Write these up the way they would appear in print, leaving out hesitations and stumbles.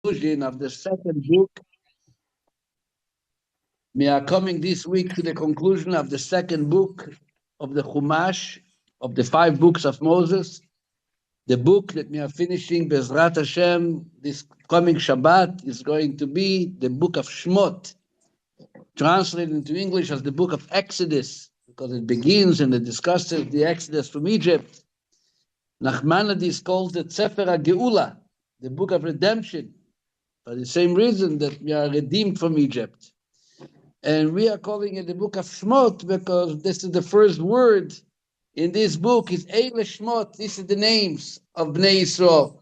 conclusion of the second book. We are coming this week to the conclusion of the second book of the Chumash, of the 5 books of Moses. The book that we are finishing, Bezrat Hashem, this coming Shabbat is going to be the book of Shmot, translated into English as the book of Exodus, because it begins and it discusses the Exodus from Egypt. Nachmanides calls it Sefer HaGeula, the book of redemption, for the same reason that we are redeemed from Egypt. And we are calling it the book of Shmot because this is the first word in this book is Eile Shmot. These are the names of Bnei Yisrael.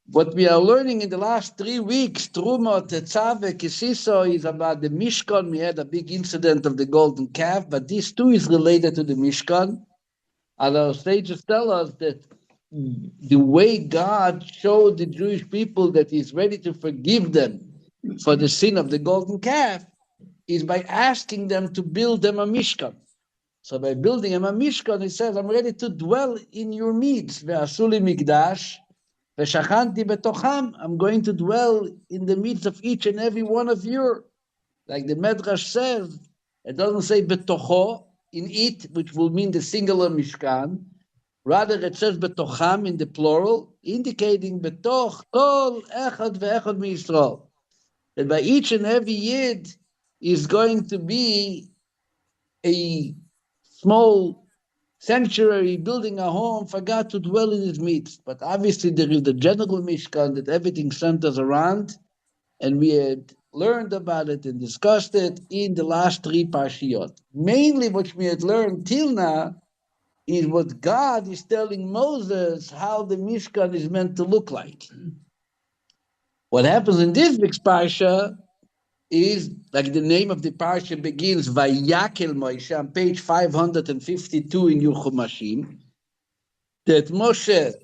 What we are learning in the last 3 weeks, Trumot, Tetzaveh, Kisiso, is about the Mishkan. We had a big incident of the golden calf, but this too is related to the Mishkan. And our sages tell us that the way God showed the Jewish people that He's ready to forgive them for the sin of the golden calf is by asking them to build them a Mishkan. So by building them a Mishkan, He says, I'm ready to dwell in your midst. Ve'asuli mikdash, ve'shachanti betocham. I'm going to dwell in the midst of each and every one of you. Like the Medrash says, it doesn't say betocho, in it, which will mean the singular Mishkan. Rather, it says betocham in the plural, indicating betoch kol echad ve'echad miYisrael. That by each and every Yid is going to be a small sanctuary, building a home for God to dwell in His midst. But obviously there is the general Mishkan that everything centers around, and we had learned about it and discussed it in the last 3 Parshiyot. Mainly what we had learned till now is what God is telling Moses how the Mishkan is meant to look like. What happens in this week's Parsha is, like the name of the Parsha begins, Vayakhel Moshe, on page 552 in your Chumashim, that Moshe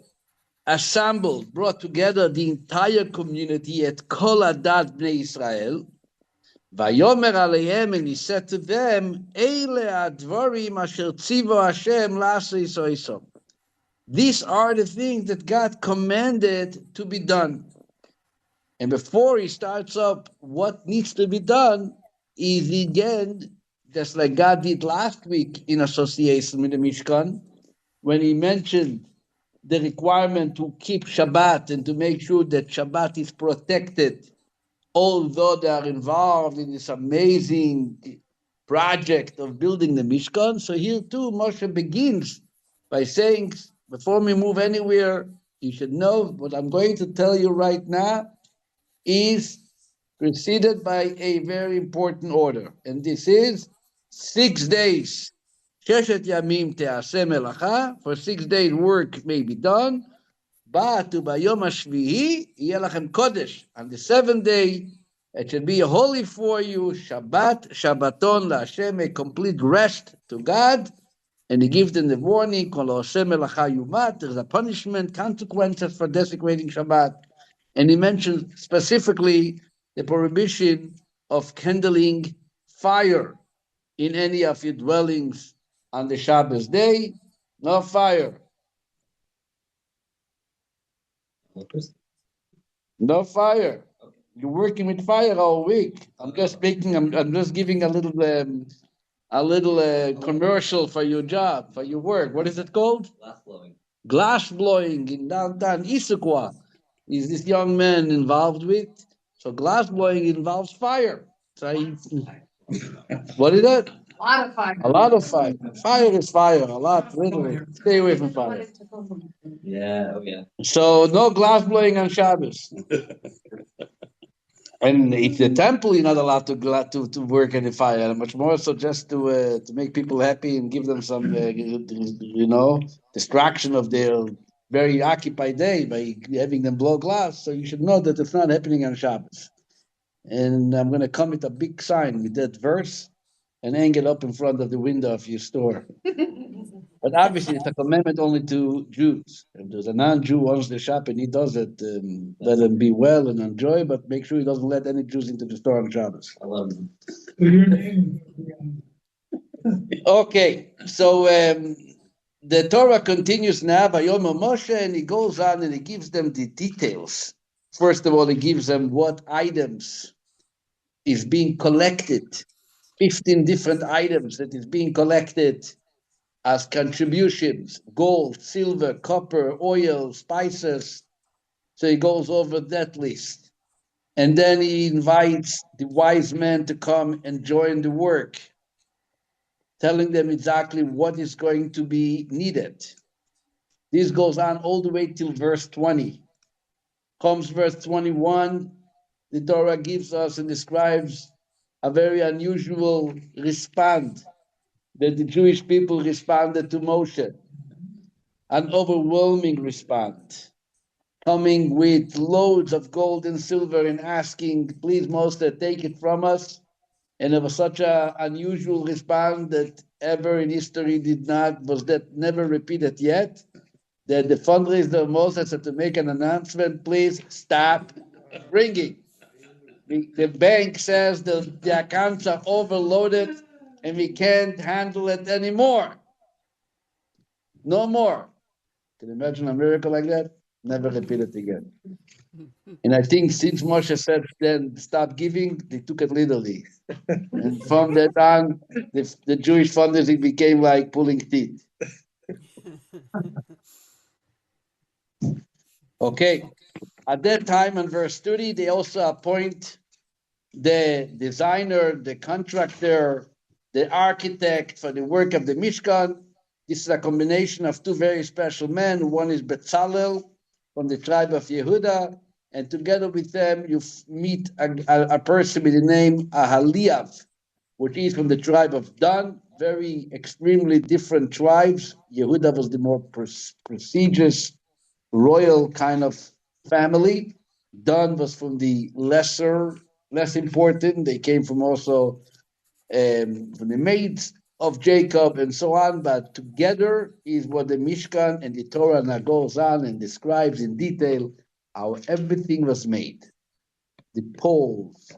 assembled, brought together the entire community at Kol Adat Bnei Israel, Vayomer Aleihem, and he said to them, Eile advarim asher tzivo Hashem la'aseh iso. These are the things that God commanded to be done. And before he starts up what needs to be done, is again, just like God did last week in association with the Mishkan, when he mentioned the requirement to keep Shabbat and to make sure that Shabbat is protected, although they are involved in this amazing project of building the Mishkan. So here too, Moshe begins by saying, before we move anywhere, you should know what I'm going to tell you right now is preceded by a very important order. And this is 6 days. Sheshet yamim te'aseh melacha. For 6 days work may be done. Ba'atu bayom hashvihi yeh lachem kodesh. On the 7th day, it should be holy for you. Shabbat, Shabbaton la'Hashem, a complete rest to God. And he gives them the warning, kol ha'oseh melacha yumat. There's a punishment, consequences for desecrating Shabbat. And he mentions specifically the prohibition of kindling fire in any of your dwellings on the Shabbos day. No fire. No fire. You're working with fire all week. I'm just speaking. I'm just giving a little commercial for your job, for your work. What is it called? Glass blowing. Glass blowing in downtown Issaquah. Is this young man involved with? So glass blowing involves fire. So what is that? A lot of fire. A lot of fire. Fire is fire. A lot, literally. Stay away from fire. Yeah, oh yeah. So no glass blowing on Shabbos. And it's the temple, you're not allowed to work in the fire. Much more so just to make people happy and give them some, distraction of their very occupied day by having them blow glass. So you should know that it's not happening on Shabbos. And I'm going to come with a big sign with that verse and hang it up in front of the window of your store. But obviously, it's a commandment only to Jews. If there's a non-Jew who wants to shop and he does it, let him be well and enjoy, but make sure he doesn't let any Jews into the store on Shabbos. I love them. Okay, so the Torah continues now by Yom Moshe, and he goes on and he gives them the details First of all, he gives them what items is being collected, 15 different items that is being collected as contributions: gold, silver, copper, oil, spices. So he goes over that list. And then he invites the wise men to come and join the work, telling them exactly what is going to be needed. This goes on all the way till verse 20. Comes verse 21, the Torah gives us and describes a very unusual response that the Jewish people responded to Moshe. An overwhelming response, coming with loads of gold and silver and asking, please, Moshe, take it from us. And it was such an unusual response that ever in history was that never repeated yet. That the fundraiser of Moses had to make an announcement, please stop bringing. The bank says that the accounts are overloaded and we can't handle it anymore. No more. Can you imagine a miracle like that? Never repeat it again. And I think since Moshe said then stop giving, they took it literally. And from that on, the Jewish fundraising became like pulling teeth. Okay. At that time, in verse 30, they also appoint the designer, the contractor, the architect for the work of the Mishkan. This is a combination of two very special men. One is Betzalel from the tribe of Yehuda, and together with them you meet a person with the name Ahaliav, which is from the tribe of Dan. Very extremely different tribes. Yehuda was the more prestigious, royal kind of family. Dan was from the less important. They came from also from the maids of Jacob and so on. But together is what the Mishkan and the Torah now goes on and describes in detail how everything was made. The poles,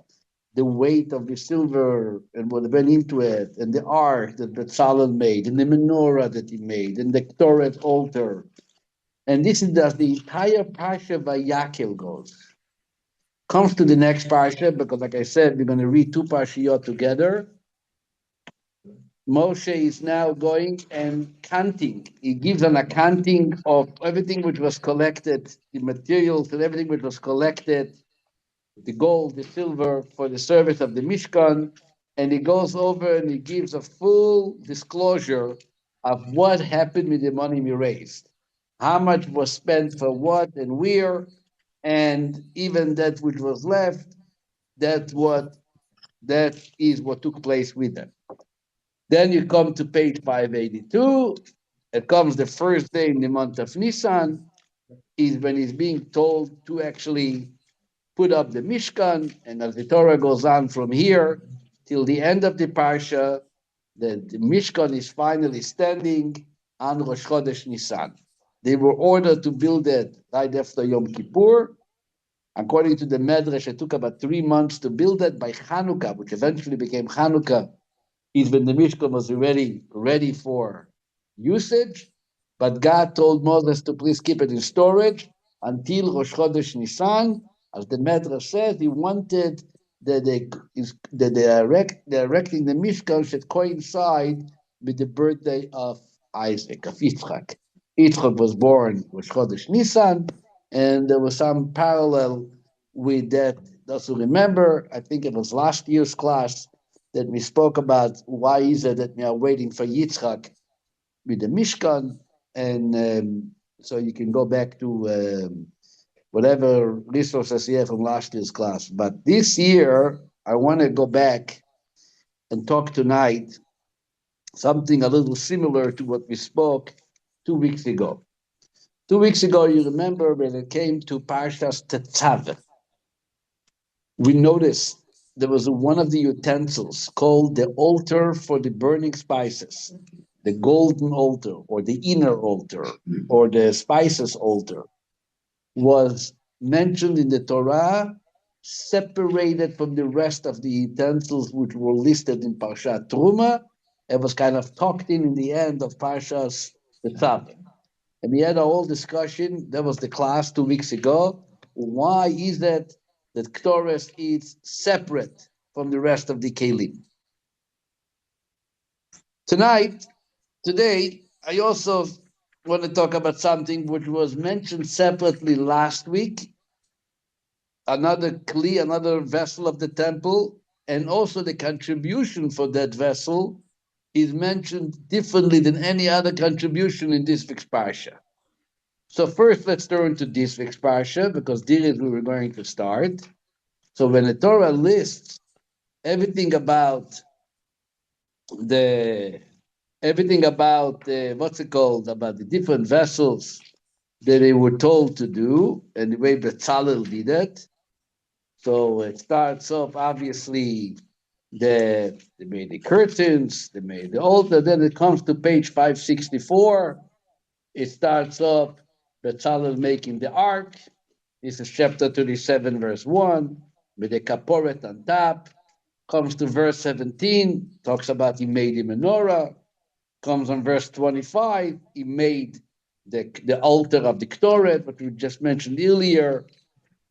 the weight of the silver and what went into it, and the ark that Bezalel made, and the menorah that he made, and the Torah altar. And this is as the entire Parsha Vayakhel goes. Comes to the next Parsha, because like I said, we're going to read two Parshiyot together. Moshe is now going and counting. He gives an accounting of everything which was collected, the materials and everything which was collected, the gold, the silver, for the service of the Mishkan. And he goes over and he gives a full disclosure of what happened with the money we raised. How much was spent for what and where, and even that which was left, that is what took place with them. Then you come to page 582. It comes the first day in the month of Nisan, is when he's being told to actually put up the Mishkan, and as the Torah goes on from here till the end of the Parsha, the Mishkan is finally standing on Rosh Chodesh Nisan. They were ordered to build it right after Yom Kippur. According to the Medrash, it took about 3 months to build it. By Hanukkah, which eventually became Hanukkah, is when the Mishkan was already ready for usage. But God told Moses to please keep it in storage until Rosh Chodesh Nisan. As the Medrash says, he wanted that the erecting the Mishkan should coincide with the birthday of Isaac, of Yitzchak. Yitzchak was born Rosh Chodesh Nisan, and there was some parallel with that. Those who remember, I think it was last year's class that we spoke about why is it that we are waiting for Yitzchak with the Mishkan, and so you can go back to whatever resources you have from last year's class. But this year, I want to go back and talk tonight something a little similar to what we spoke 2 weeks ago. 2 weeks ago, you remember when it came to Parshas Tetzav, we noticed there was one of the utensils called the altar for the burning spices, the golden altar or the inner altar or the spices altar was mentioned in the Torah, separated from the rest of the utensils which were listed in Parshat Truma. It was kind of tucked in the end of Parshas Tetzav. And we had a whole discussion. That was the class 2 weeks ago. Why is that Ktores is separate from the rest of the Kelim? Today, I also want to talk about something which was mentioned separately last week, another Kli, another vessel of the temple, and also the contribution for that vessel is mentioned differently than any other contribution in this week's Parsha. So first, let's turn to this week's Parsha, because there is where we're going to start. So when the Torah lists everything about the what's it called, about the different vessels that they were told to do, and the way Betzalel did it. So it starts off, obviously, they made the curtains, they made the altar. Then it comes to page 564. It starts off Betzalel making the ark. This is chapter 37, verse 1, with the kaporet on top. Comes to verse 17, talks about he made the menorah. Comes on verse 25, he made the altar of the Ktoret, what we just mentioned earlier.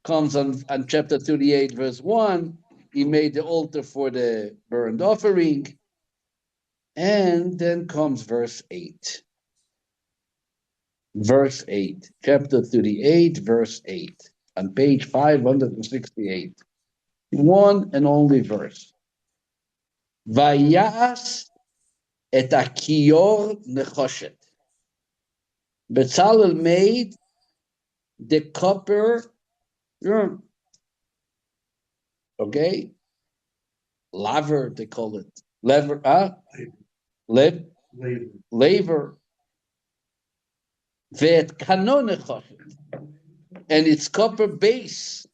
Comes on chapter 38, verse 1, he made the altar for the burnt offering. And then comes verse 8. Verse 8, chapter 38, verse 8, on page 568. One and only verse. Vayas et akior nechoshet. Betzalel made the copper urn. Okay? Laver, they call it. Laver. Vet kano nechoshet. And its copper base.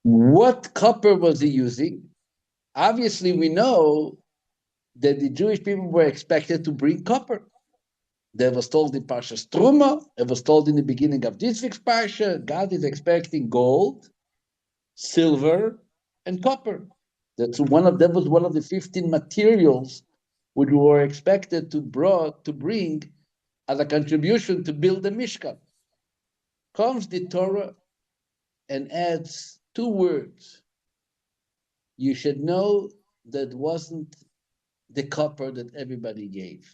What copper was he using? Obviously, we know that the Jewish people were expected to bring copper. That was told in Parsha Truma. It was told in the beginning of this week's Parsha. God is expecting gold, silver, and copper. That was one of the 15 materials which were expected to bring as a contribution to build the Mishkan. Comes the Torah and adds 2 words. You should know that wasn't the copper that everybody gave.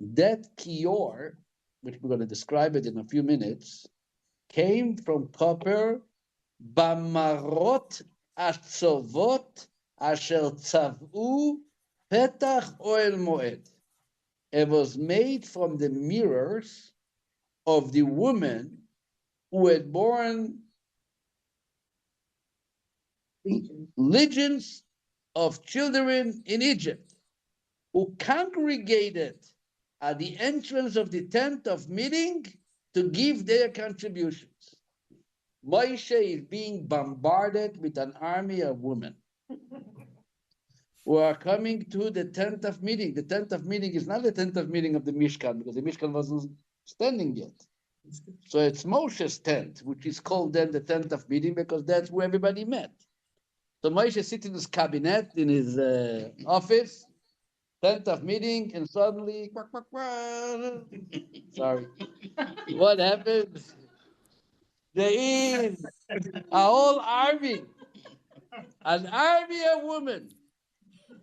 That kior, which we're going to describe it in a few minutes, came from copper bamarot atzovot asher tzav'u petach oel moed. It was made from the mirrors of the woman who had borne legions of children in Egypt, who congregated at the entrance of the tent of meeting to give their contributions. Moshe is being bombarded with an army of women who are coming to the tent of meeting. The tent of meeting is not the tent of meeting of the Mishkan, because the Mishkan wasn't standing yet. So it's Moshe's tent, which is called then the tent of meeting, because that's where everybody met. So Moshe sits in his cabinet, in his office, tent of meeting, and suddenly, quack, quack, quack. Sorry. What happened? There is a whole army, an army of women,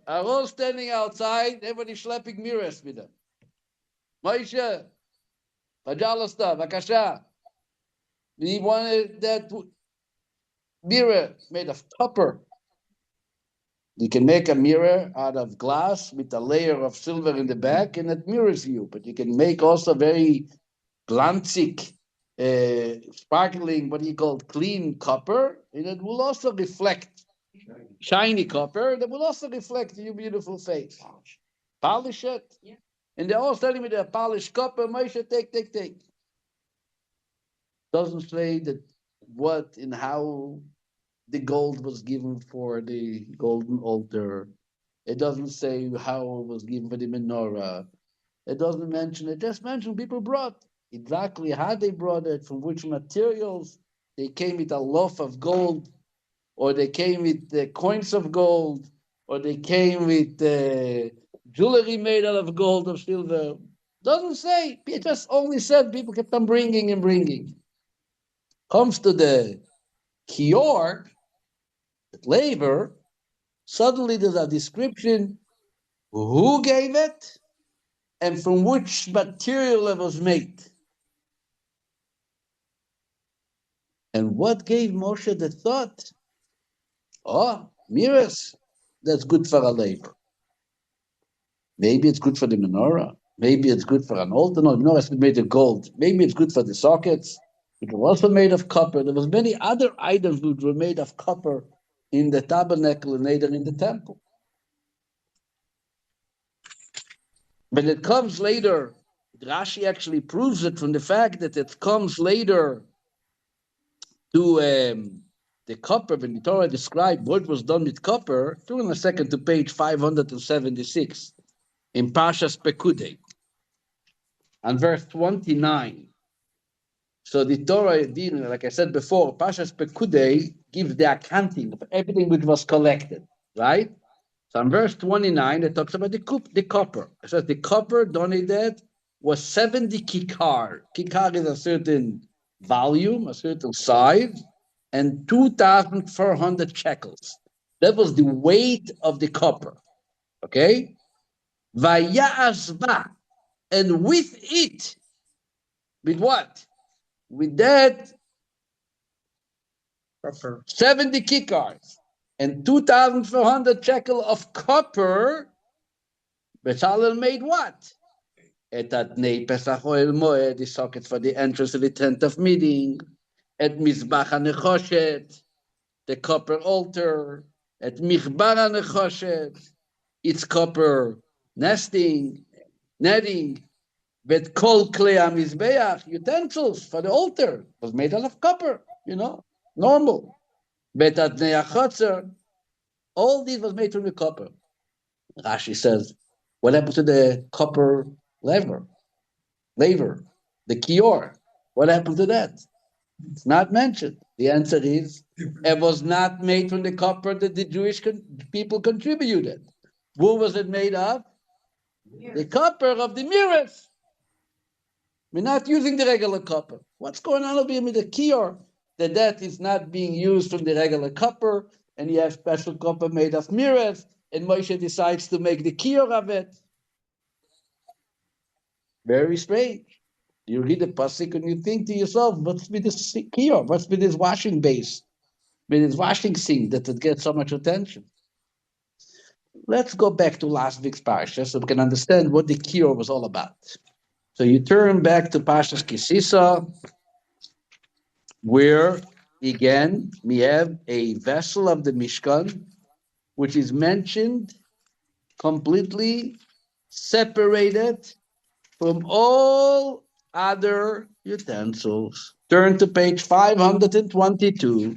are all standing outside, everybody schlepping mirrors with them. Moshe, Pajalasta, Vakasha. We wanted that mirror made of copper. You can make a mirror out of glass with a layer of silver in the back, and it mirrors you. But you can make also very glanzig, sparkling, what do you call it, clean copper, and it will also reflect, shiny copper, that will also reflect your beautiful face. Polish it. Yeah. And they're all telling me they're polished copper. Moshe, take. Doesn't say that what and how the gold was given for the golden altar. It doesn't say how it was given for the menorah. It doesn't mention it. Just mention people brought exactly how they brought it, from which materials. They came with a loaf of gold, or they came with the coins of gold, or they came with jewelry made out of gold or silver. Doesn't say. It just only said people kept on bringing and bringing. Comes to the kior, the labor, suddenly there's a description who gave it and from which material it was made. And what gave Moshe the thought? Oh, miras, that's good for a labor. Maybe it's good for the menorah. Maybe it's good for an altar. No, the menorah has been made of gold. Maybe it's good for the sockets. It was also made of copper. There was many other items which were made of copper in the tabernacle and later in the temple. When it comes later, Rashi actually proves it from the fact that it comes later to the copper. When the Torah described what was done with copper, turn a second to page 576 in Parshat Pekudei, and verse 29. So the Torah, like I said before, Parshat Pekudei gives the accounting of everything which was collected, right? So in verse 29, it talks about the copper. It says the copper donated was 70 kikar. Kikar is a certain volume, a certain size, and 2,400 shekels. That was the weight of the copper. Okay? Vayazba, and with it, with what? With that, 70 kikars and 2,400 shekel of copper, Bezalel made what? Et atnei Pesach Oel Moed, the sockets for the entrance of the tent of meeting, et Mizbach HaNechoshet, the copper altar, et Michbar HaNechoshet, its copper nesting, netting, bet Kol Klei HaMizbeach, utensils for the altar, was made out of copper, normal. Bet atnei HaChotzer, all these was made from the copper. Rashi says, what happened to the copper laver, the kior? What happened to that? It's not mentioned. The answer is, it was not made from the copper that the Jewish people contributed. What was it made of? The copper of the mirrors. We're not using the regular copper. What's going on over here with the kior? That is not being used from the regular copper, and you have special copper made of mirrors, and Moshe decides to make the kior of it. Very strange. You read the pasuk and you think to yourself, what's with this kior? What's with this washing base? With this washing sink that it gets so much attention? Let's go back to last week's Parsha so we can understand what the kior was all about. So you turn back to Parshat Kisisa, where again we have a vessel of the Mishkan, which is mentioned completely separated from all other utensils. Turn to page 522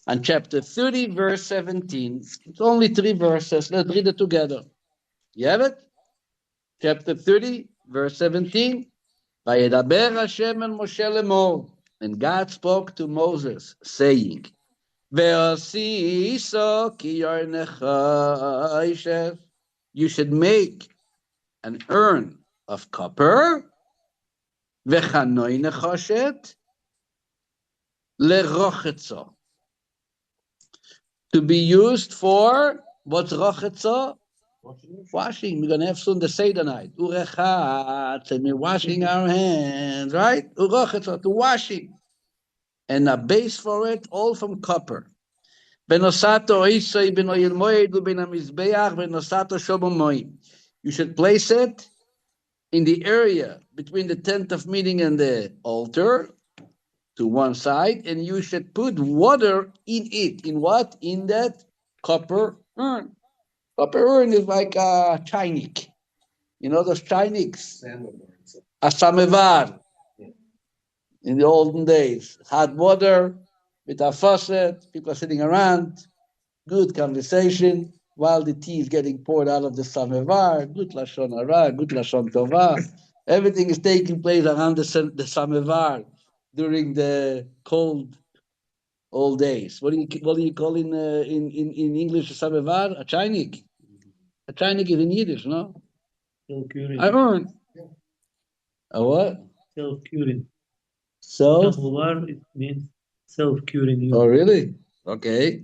and chapter 30, verse 17. It's only 3 verses. Let's read it together. You have it? Chapter 30, verse 17. Vayedaber Hashem el Moshe lemor. And God spoke to Moses, saying, Ve'asiso ki yarnecha, you should make an urn of copper, v'chanoi nechoshet, lerochetzo, to be used for, what's rochetzo? Washing. We're going to have soon the Seder night. Urechatz, and we're washing our hands, right? Urochetzo, to washing. And a base for it, all from copper. Benosato isoi benoyel moed ubenamizbeach benosato shobomoy. You should place it in the area between the tent of meeting and the altar to one side, and you should put water in it. In what? In that copper urn. Copper urn is like a chainik. You know those chainiks? A samovar. In the olden days, hot water with a faucet, people are sitting around, good conversation, while the tea is getting poured out of the samovar, good lashon hara, good lashon tova. Everything is taking place around the samovar during the cold old days. What do you call in English a samovar? A chainik. A chainik is in Yiddish, no? An urn. A what? Self-curing. Self? Tamular, it means self-curing. Oh, really? Okay.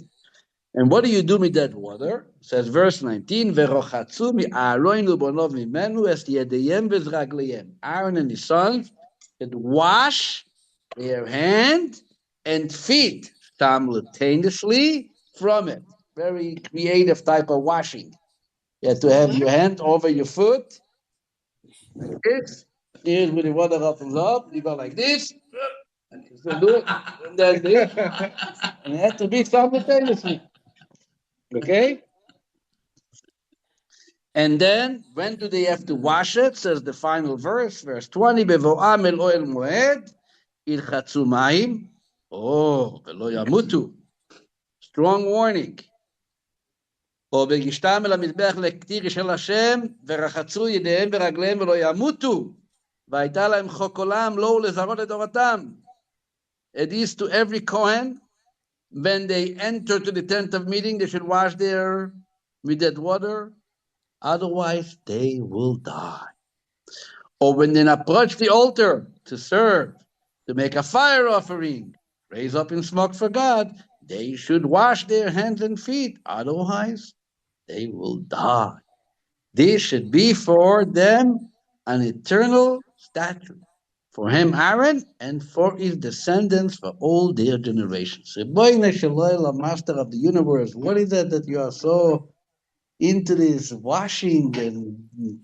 And what do you do with that water? Says verse 19, Verochatzu mi'aroin ubonov mimenu es yedeyem v'zragliyem. Aaron and his sons should wash their hand and feet simultaneously from it. Very creative type of washing. You have to have your hand over your foot, like this. Here's where the water comes up. You go like this. So do it, and then this. And it has to be simultaneously. Okay? And then, when do they have to wash it? Says the final verse, verse 20, Bevo'am el oel moed, ilchatzu mayim, oh, velo yamutu. Strong warning. או בגישתם אל המזבח לכתיר של השם, ורחצו ידיהם ורגליהם ולא ימותו, והייתה להם חוק עולם, לא ולזרות לדורתם. It is to every Kohen, when they enter to the tent of meeting, they should wash their with that water, otherwise they will die. Or when they approach the altar to serve, to make a fire offering, raise up in smoke for God, they should wash their hands and feet, otherwise they will die. This should be for them an eternal statute, for him Aaron, and for his descendants for all their generations. Rebbeinu Shalom, Master of the universe, what is it that you are so into this washing and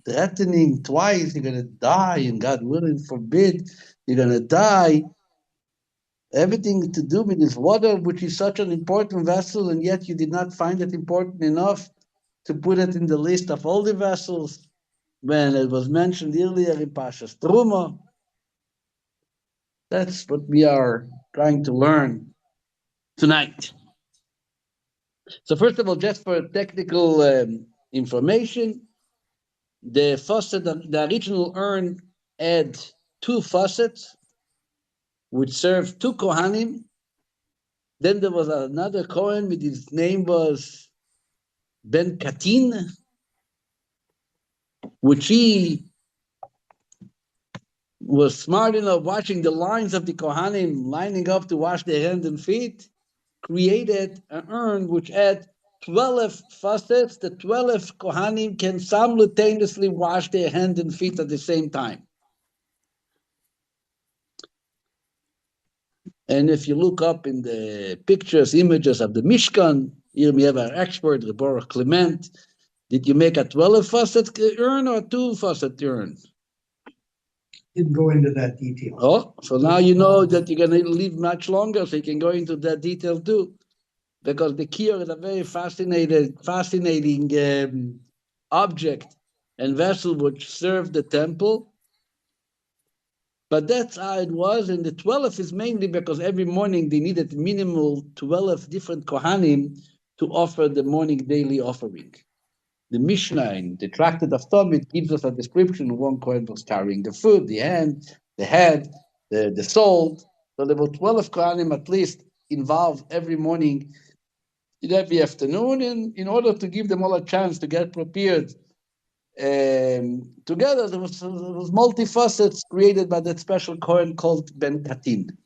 threatening twice? You're going to die, and God willing forbid, you're going to die. Everything to do with this water, which is such an important vessel, and yet you did not find it important enough to put it in the list of all the vessels when it was mentioned earlier in Parshat Truma. That's what we are trying to learn tonight. So first of all, just for technical information, the faucet, the original urn had two faucets, which served two Kohanim. Then there was another Kohen, with his name was Ben Katin, which he was smart enough watching the lines of the Kohanim lining up to wash their hands and feet, created an urn which had 12 faucets. The 12 Kohanim can simultaneously wash their hands and feet at the same time. And if you look up in the pictures, images of the Mishkan, here we have our expert, Rabbi Clement. Did you make a 12 faucet urn or a 2 faucet urn? Didn't go into that detail. Oh, so now you know that you're going to live much longer, so you can go into that detail too. Because the kiyur is a very fascinating object and vessel which served the temple. But that's how it was, and the 12 is mainly because every morning they needed minimal 12 different Kohanim to offer the morning daily offering. The Mishnah in the Tractate of Tobit gives us a description. One Kohen was carrying the food, the hand, the head, the salt. So there were 12 Kohanim at least involved every morning and every afternoon, in order to give them all a chance to get prepared together. There was multi-facets created by that special Kohen called Ben Katin.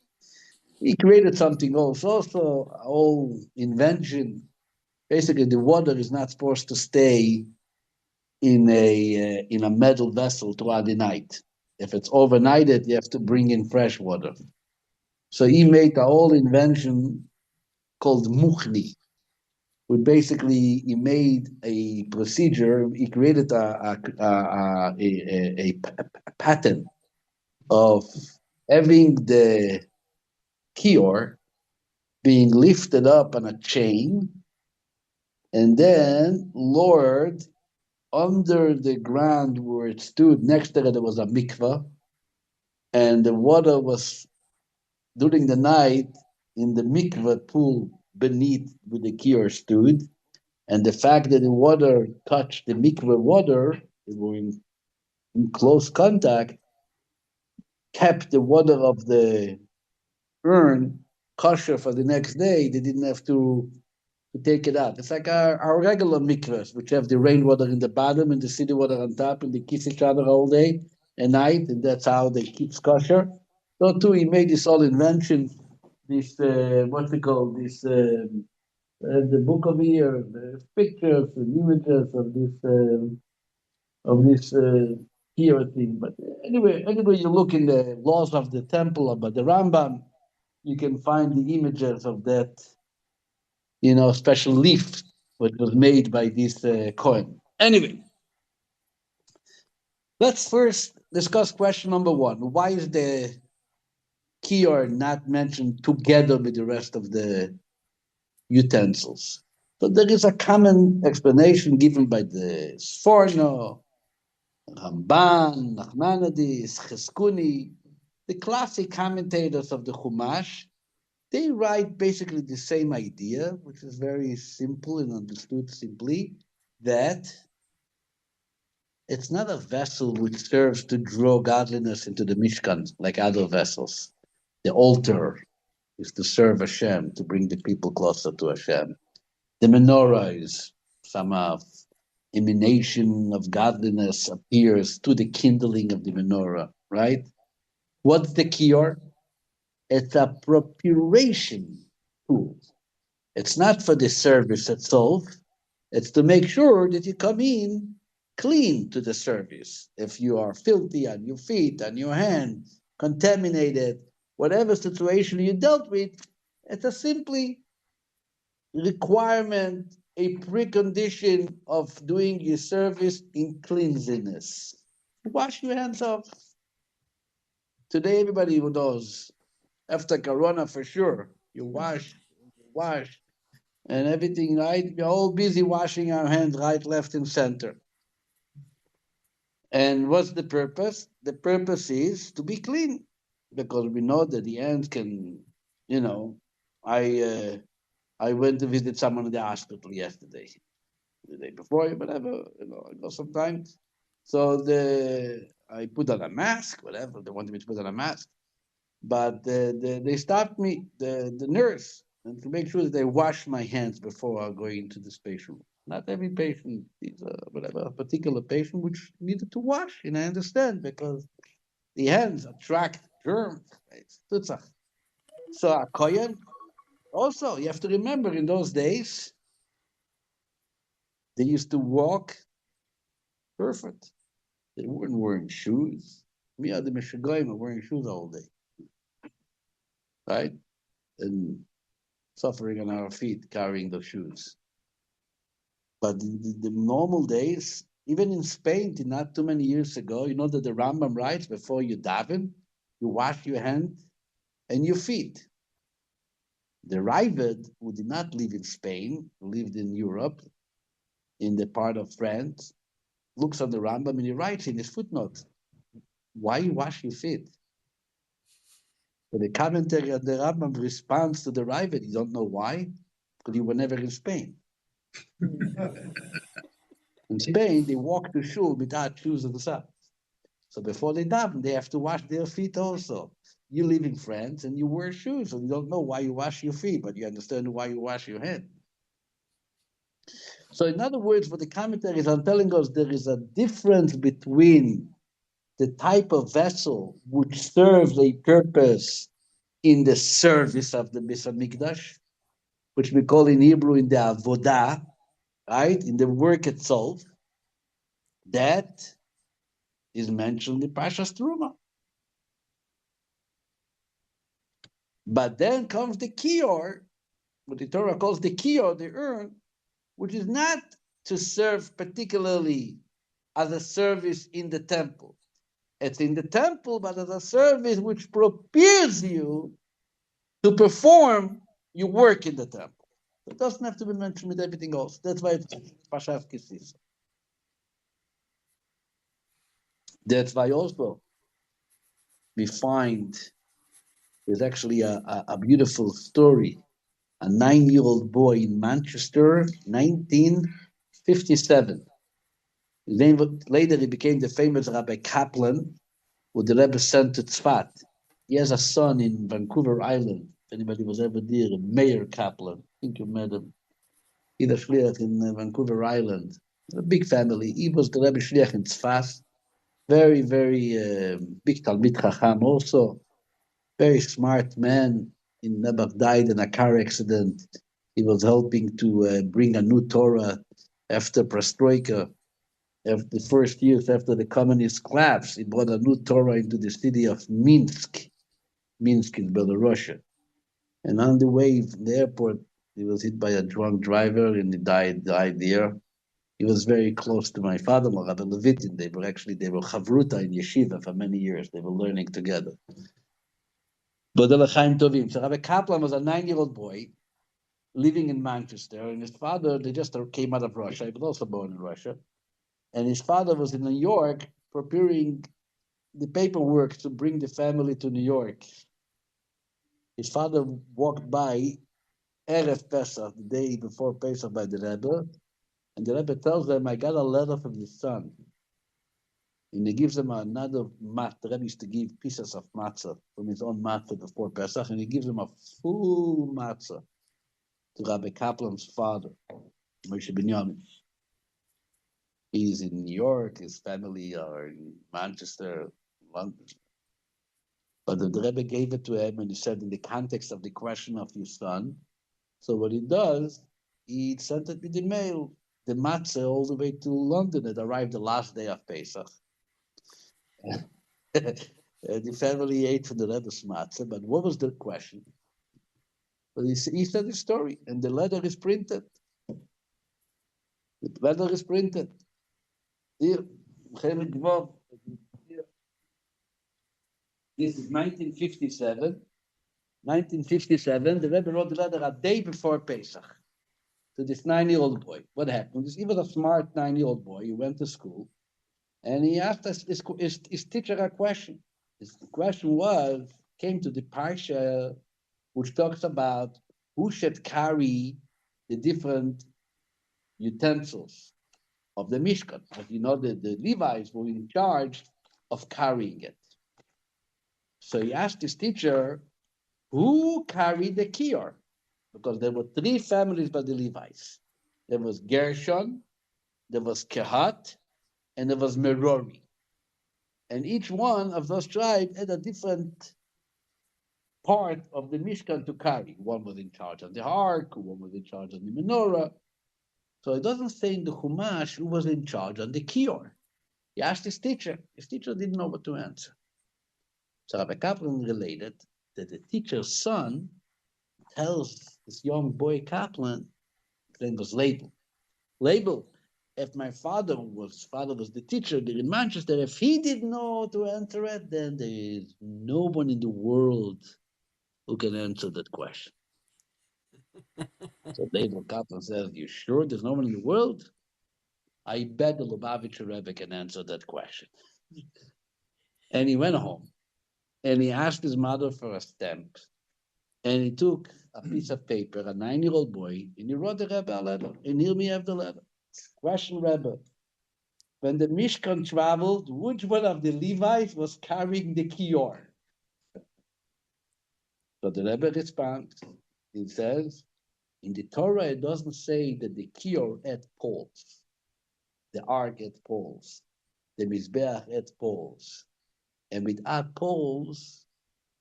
He created something also a whole invention. Basically, the water is not supposed to stay in a metal vessel throughout the night. If it's overnighted, you have to bring in fresh water. So he made a whole invention called Muchni, which basically he made a procedure. He created a pattern of having the kior being lifted up on a chain and then lowered under the ground where it stood. Next to it, there was a mikvah, and the water was, during the night, in the mikvah pool beneath where the kior stood. And the fact that the water touched the mikvah water, they were in close contact, kept the water of the urn kosher for the next day. They didn't have to take it out. It's like our regular mikvahs, which have the rainwater in the bottom and the city water on top, and they kiss each other all day, a night, and that's how they keep kosher. So too, he made this whole invention, this what we call this the book of year, the pictures and images of this here thing. But anyway, you look in the laws of the temple about the Rambam, you can find the images of that, special leaf which was made by this coin. Anyway, let's first discuss question number one. Why is the kior not mentioned together with the rest of the utensils? So there is a common explanation given by the Sforno, Ramban, Nachmanides, Cheskuni, the classic commentators of the Chumash. They write basically the same idea, which is very simple and understood simply, that it's not a vessel which serves to draw godliness into the Mishkan like other vessels. The altar is to serve Hashem, to bring the people closer to Hashem. The menorah is some emanation of godliness appears to the kindling of the menorah, right? What's the kior? It's a preparation tool. It's not for the service itself. It's to make sure that you come in clean to the service. If you are filthy on your feet, on your hands, contaminated, whatever situation you dealt with, it's a simply requirement, a precondition of doing your service in cleanliness. Wash your hands off. Today, everybody knows, after Corona for sure, you wash, and everything, right? We're all busy washing our hands right, left, and center. And what's the purpose? The purpose is to be clean, because we know that the hands can, I went to visit someone in the hospital yesterday, the day before, whatever, I go sometimes. So I put on a mask, whatever, they wanted me to put on a mask. But they stopped me, the nurse, and to make sure that they wash my hands before I go into this patient room. Not every patient is a particular patient which needed to wash, and I understand, because the hands attract germs. It's tutzach. So a kohen, also, you have to remember, in those days, they used to walk perfect. They weren't wearing shoes. Me, the Meshagoyim are wearing shoes all day, right? And suffering on our feet, carrying the shoes. But in the normal days, even in Spain, not too many years ago, you know that the Rambam writes, before you daven, you wash your hands and your feet. The Ravid, who did not live in Spain, lived in Europe, in the part of France, looks on the Rambam and he writes in his footnotes, why you wash your feet? So the commentary on the Rambam responds to the Ravid, you don't know why? Because you were never in Spain. In Spain, they walk to shul without shoes and socks. So before they daven, they have to wash their feet also. You live in France and you wear shoes, and you don't know why you wash your feet, but you understand why you wash your head. So in other words, what the commentaries are telling us, there is a difference between the type of vessel which serves a purpose in the service of the Beis Hamikdash, which we call in Hebrew in the avodah, right, in the work itself, that is mentioned in Parshat Truma. But then comes the kior, what the Torah calls the kior, the urn, which is not to serve particularly as a service in the temple. It's in the temple, but as a service which prepares you to perform your work in the temple. It doesn't have to be mentioned with everything else. That's why it's Parshat Kisisa. That's why also we find there's actually a beautiful story. A 9-year-old boy in Manchester, 1957. Later he became the famous Rabbi Kaplan, who the Rebbe sent to Tzfat. He has a son in Vancouver Island. If anybody was ever there, Mayor Kaplan. I think you met him. He's a shliach in Vancouver Island. A big family. He was the Rebbe shliach in Tzfat. very, very big Talmid Chacham also. Very smart man. In Nebuch died in a car accident. He was helping to bring a new Torah after Perestroika. After the first years after the communist collapse, he brought a new Torah into the city of Minsk. Minsk is Belarus. And on the way from the airport, he was hit by a drunk driver and he died there. He was very close to my father-in-law, Rabbi Levitin. They were chavruta in yeshiva for many years. They were learning together. But L'chaim Tovim. So Rabbi Kaplan was a 9-year-old boy living in Manchester, and his father, they just came out of Russia. He was also born in Russia. And his father was in New York preparing the paperwork to bring the family to New York. His father walked by Erev Pesach, the day before Pesach, by the Rebbe, and the Rebbe tells them, I got a letter from your son. And he gives him another mat. The Rebbe used to give pieces of matzah from his own matzah before Pesach, and he gives him a full matzah to Rabbi Kaplan's father, Moshe Binyamin. He's in New York, his family are in Manchester, London. But the Rebbe gave it to him, and he said, in the context of the question of your son, so what he does, he sent it with the mail, the matzah, all the way to London. It arrived the last day of Pesach. The family ate from the Rebbe's matzah, but what was the question? But he said the story, and the letter is printed. The letter is printed. Here, this is 1957. 1957, the Rebbe wrote the letter a day before Pesach to this 9-year-old boy. What happened? He was a smart 9-year-old boy. He went to school, and he asked his teacher a question. His question came to the Parsha, which talks about who should carry the different utensils of the Mishkan. As you know, the Levites were in charge of carrying it. So he asked his teacher, who carried the kior? Because there were 3 families by the Levites. There was Gershon, there was Kehat, and there was Merori. And each one of those tribes had a different part of the Mishkan to carry. One was in charge of the ark, one was in charge of the menorah. So it doesn't say in the Chumash who was in charge of the kior. He asked his teacher. His teacher didn't know what to answer. So Rabbi Kaplan related that the teacher's son tells this young boy Kaplan, his name was Label. Label, if my father was the teacher there in Manchester, if he didn't know to answer it, then there is no one in the world who can answer that question. So Label Kaplan says, you sure there's no one in the world? I bet the Lubavitcher Rebbe can answer that question. And he went home, and he asked his mother for a stamp. And he took a piece of paper, a 9-year-old boy, and he wrote the Rebbe a letter. And here we have the letter. Question, Rebbe. When the Mishkan traveled, which one of the Levites was carrying the kior? So the Rebbe responds. He says, in the Torah, it doesn't say that the kior had poles. The ark had poles. The Mizbeach had poles. And without poles,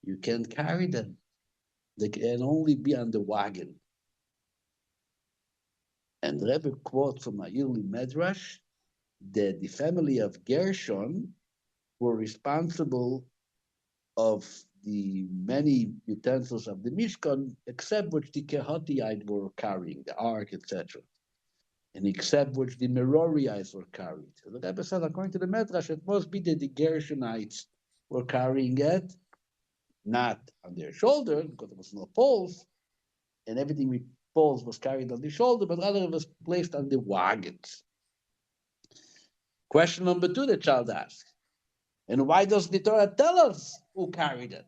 you can't carry them. They can only be on the wagon. And Rebbe quotes from a yearly Medrash that the family of Gershon were responsible of the many utensils of the Mishkan, except which the Kehatites were carrying, the ark, etc. And except which the Merorites were carried. So the Rebbe said, according to the Medrash, it must be that the Gershonites were carrying it, not on their shoulders, because there was no poles, and everything with poles was carried on the shoulder, but rather it was placed on the wagons. Question number 2, the child asks, and why does the Torah tell us who carried it?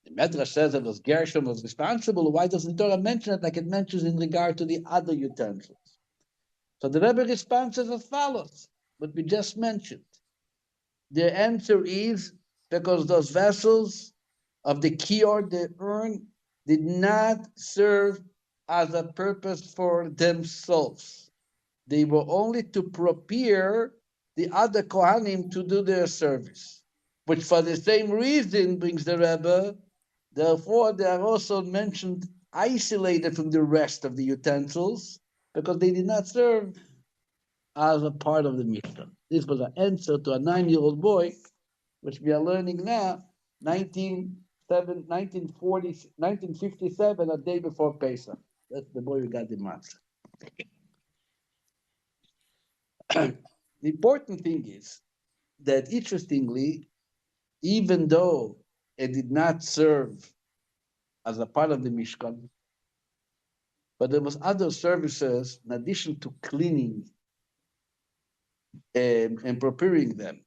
The Medrash says it was Gershon was responsible. Why doesn't the Torah mention it like it mentions in regard to the other utensils? So the Rebbe responds as follows, what we just mentioned. The answer is because those vessels of the kior, the urn, did not serve as a purpose for themselves. They were only to prepare the other Kohanim to do their service, which for the same reason brings the Rebbe. Therefore, they are also mentioned isolated from the rest of the utensils because they did not serve as a part of the Mishkan. This was an answer to a 9-year-old boy, which we are learning now, 1957, a day before Pesach. That's the boy who got the matzah. The important thing is that, interestingly, even though it did not serve as a part of the Mishkan, but there was other services in addition to cleaning and preparing them.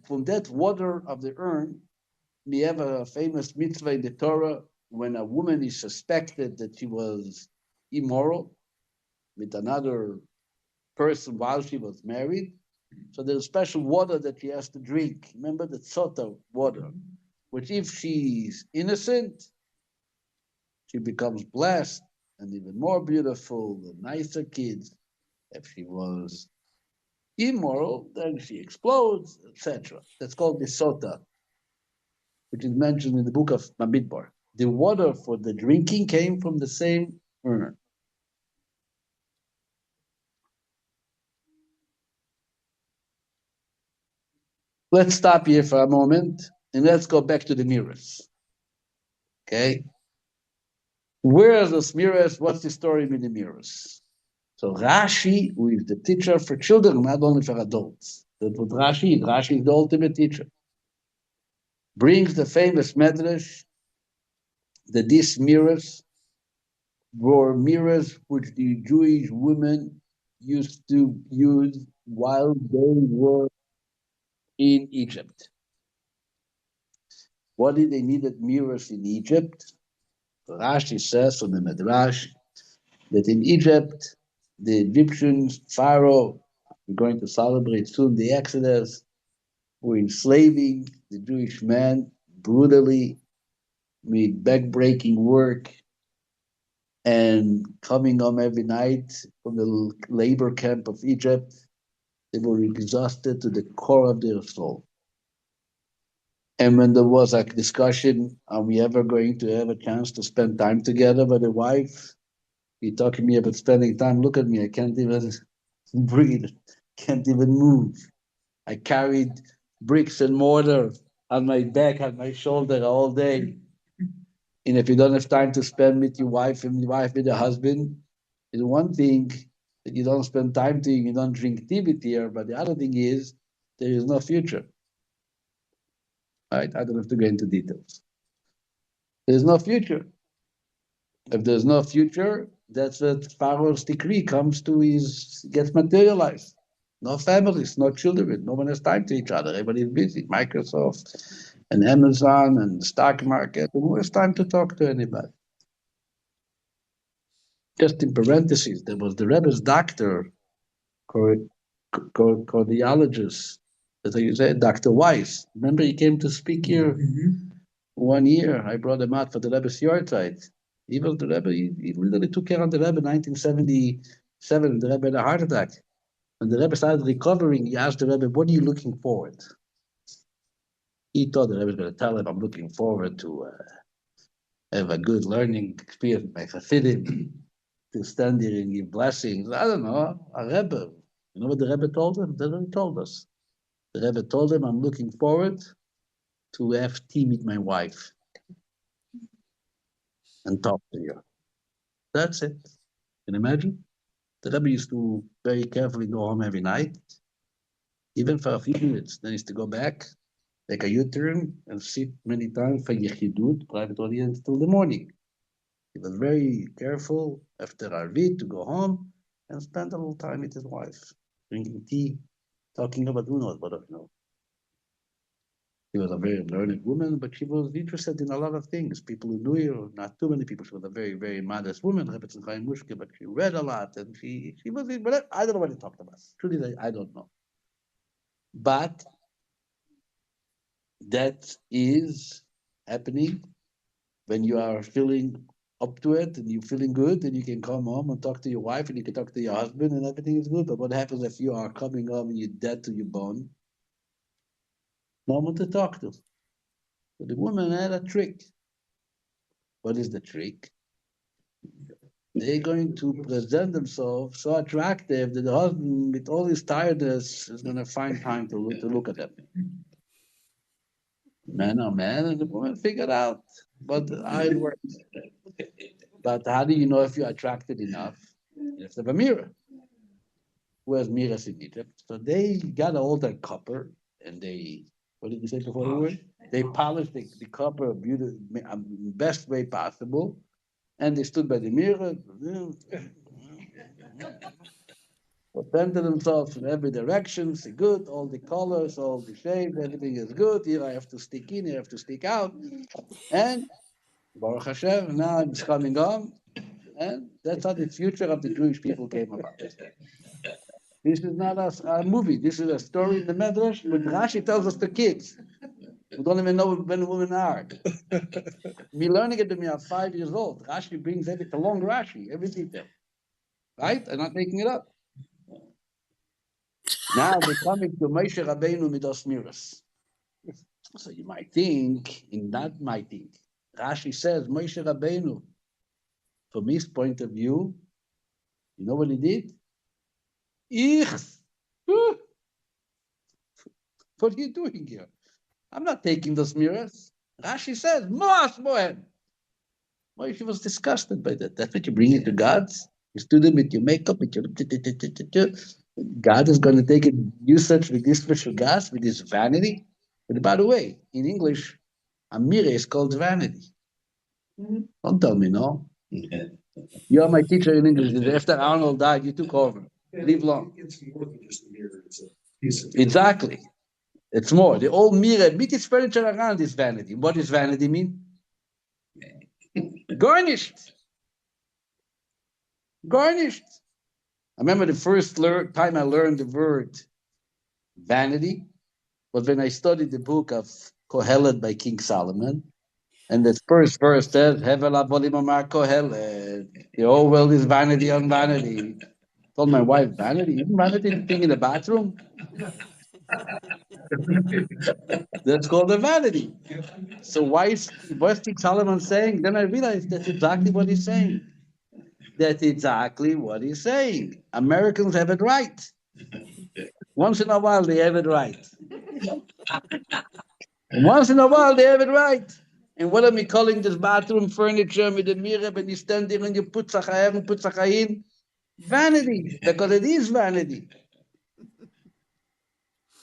From that water of the urn, we have a famous mitzvah in the Torah when a woman is suspected that she was immoral with another person while she was married. So there's special water that she has to drink. Remember the sota water, which if she's innocent, she becomes blessed and even more beautiful, and nicer kids. If she was immoral, then she explodes, etc. That's called the sota, which is mentioned in the book of Bamidbar. The water for the drinking came from the same urn. Let's stop here for a moment and let's go back to the mirrors. Okay? Where are those mirrors? What's the story with the mirrors? So Rashi, who is the teacher for children, not only for adults. That's what Rashi is. Rashi is the ultimate teacher. Brings the famous medrash that these mirrors were mirrors which the Jewish women used to use while they were in Egypt. What did they needed mirrors in Egypt? Rashi says from the Midrash that in Egypt, the Egyptians, Pharaoh, we're going to celebrate soon the Exodus, were enslaving the Jewish men brutally with back-breaking work and coming home every night from the labor camp of Egypt. They were exhausted to the core of their soul. And when there was a discussion, are we ever going to have a chance to spend time together with a wife? You're talking to me about spending time. Look at me. I can't even breathe. Can't even move. I carried bricks and mortar on my back, on my shoulder all day. And if you don't have time to spend with your wife and your wife with your husband, it's one thing that you don't spend time to, you don't drink tea with her, but the other thing is there is no future. Right? I don't have to go into details. There's no future. If there's no future, that's what Pharaoh's decree gets materialized. No families, no children, no one has time to each other. Everybody's busy. Microsoft and Amazon and the stock market. Who has time to talk to anybody? Just in parentheses, there was the Rebbe's doctor, cardiologist, as I said, Dr. Weiss. Remember, he came to speak here 1 year. I brought him out for the Rebbe's yahrzeit. He was the Rebbe. He literally took care of the Rebbe in 1977. The Rebbe had a heart attack. When the Rebbe started recovering, he asked the Rebbe, "What are you looking forward?" He thought the Rebbe was going to tell him, "I'm looking forward to have a good learning experience with my Chassidim, to stand here and give blessings." I don't know. A Rebbe. You know what the Rebbe told him? The Rebbe told us. The Rebbe told him, "I'm looking forward to have tea with my wife and talk to you." That's it. Can you imagine? The Rebbe used to very carefully go home every night, even for a few minutes. Then he used to go back, take a U-turn, and sit many times for Yechidut, private audience, till the morning. He was very careful after Arvit to go home and spend a little time with his wife, drinking tea, talking about who knows what I know. She was a very learned woman, but she was interested in a lot of things. People who knew her, not too many people. She was a very, very modest woman, but she read a lot, and she was. But I don't know what he talked about. Truly, I don't know. But that is happening when you are feeling up to it and you're feeling good, and you can come home and talk to your wife and you can talk to your husband and everything is good. But what happens if you are coming home and you're dead to your bone? No one to talk to. So the woman had a trick. What is the trick? They're going to present themselves so attractive that the husband, with all his tiredness, is going to find time to look at them. Man, oh man, and the woman figured out how it works. But how do you know if you're attracted enough? You have to have a mirror. Who has mirrors in Egypt? So they got all their copper and they, what did you say before the word? They polished the copper best way possible. And they stood by the mirror, presented themselves in every direction, see good, all the colors, all the shapes, everything is good. Here I have to stick in, here I have to stick out. And Baruch Hashem, now it's coming on. And that's how the future of the Jewish people came about. This is not a movie. This is a story in the Medrash, but Rashi tells us the kids. We don't even know when women are. We're learning it when we are 5 years old. Rashi brings every long Rashi, every detail. Right? I'm not making it up. Now we're coming to Moshe Rabbeinu Midos Miras. So you might think, Rashi says Moshe Rabbeinu, from his point of view, you know what he did? What are you doing here? I'm not taking those mirrors. Rashi says, Moas Mohen. Moshe was disgusted by that. That's what you bring it to God? You stood there with your makeup, with your... God is going to take it usage with this special gas, with this vanity. But by the way, in English, a mirror is called vanity. Don't tell me no. You are my teacher in English. After Arnold died, you took over. Leave long. It's more than just a mirror. It's a piece of Exactly. It's more. The old mirror, beat its furniture around is vanity. What does vanity mean? Garnished. Garnished. I remember the first time I learned the word vanity was when I studied the book of Kohelet by King Solomon. And the first verse says, Hevel avolim amar Kohelet. The whole world is vanity on vanity. I told my wife, vanity? Isn't vanity the thing in the bathroom? That's called a vanity. So what's King Solomon saying? Then I realized that's exactly what he's saying. That's exactly what he's saying. Americans have it right. Once in a while, they have it right. Once in a while, they have it right. And what are we calling this bathroom furniture with the mirror when you stand there and you put tzachayim and put tzachayin? Vanity, because it is vanity.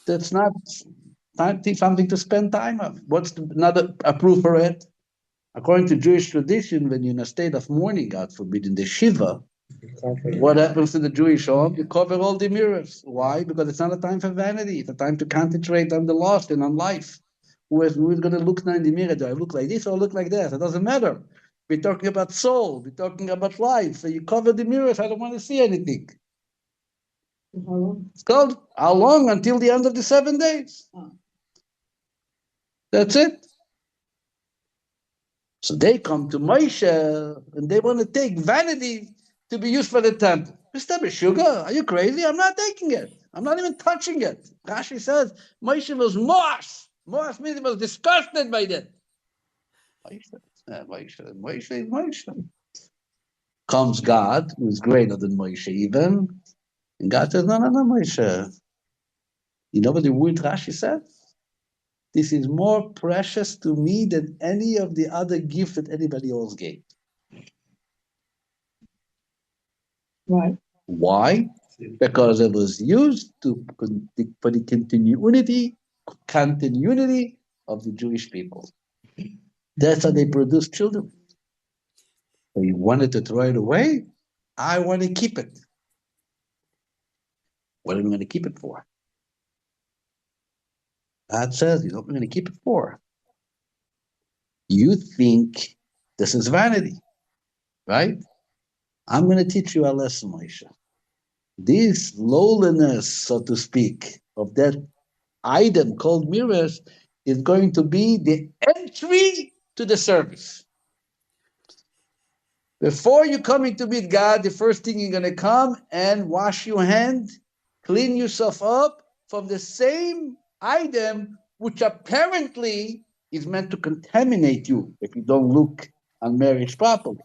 That's not something to spend time on. What's another proof for it? According to Jewish tradition, when you're in a state of mourning, God forbid, in the Shiva, what happens to the Jewish home? You cover all the mirrors. Why? Because it's not a time for vanity. It's a time to concentrate on the lost and on life. Who is going to look now in the mirror? Do I look like this or look like that? It doesn't matter. We're talking about soul. We're talking about life. So you cover the mirrors. I don't want to see anything. It's called how long? Until the end of the 7 days. That's it. So they come to Moshe and they want to take vanity to be used for the temple. Mr. Sugar, are you crazy? I'm not taking it. I'm not even touching it. Rashi says Moshe was Moas. Moas means he was disgusted by that. Moshe. Comes God, who is greater than Moshe even, and God says, no, Moshe. You know what the word Rashi says? This is more precious to me than any of the other gifts that anybody else gave. Right. Why? Because it was used for the continuity of the Jewish people. That's how they produce children. They wanted to throw it away. I want to keep it. What are we going to keep it for? God says, you know what we're going to keep it for? You think this is vanity, right? I'm going to teach you a lesson, Moshe. This lowliness, so to speak, of that item called mirrors is going to be the entry to the service. Before you coming to meet God, the first thing you're going to come and wash your hand, clean yourself up from the same item which apparently is meant to contaminate you if you don't look on marriage properly.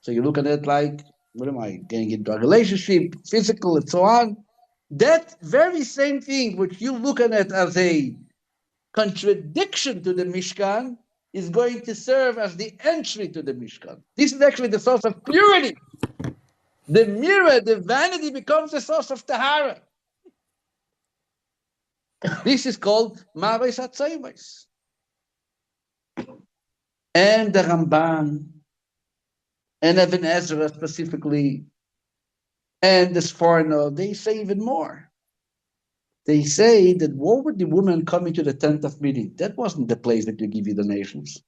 So you look at it like, what am I getting into a relationship, physical, and so on. That very same thing which you look at it as a contradiction to the Mishkan is going to serve as the entry to the Mishkan. This is actually the source of purity. The mirror, the vanity becomes the source of Tahara. This is called Marais HaTzayvos. And the Ramban, and Ibn Ezra specifically, and the Sforno, they say even more. They say that what would the woman coming to the tent of meeting? That wasn't the place that you give your donations.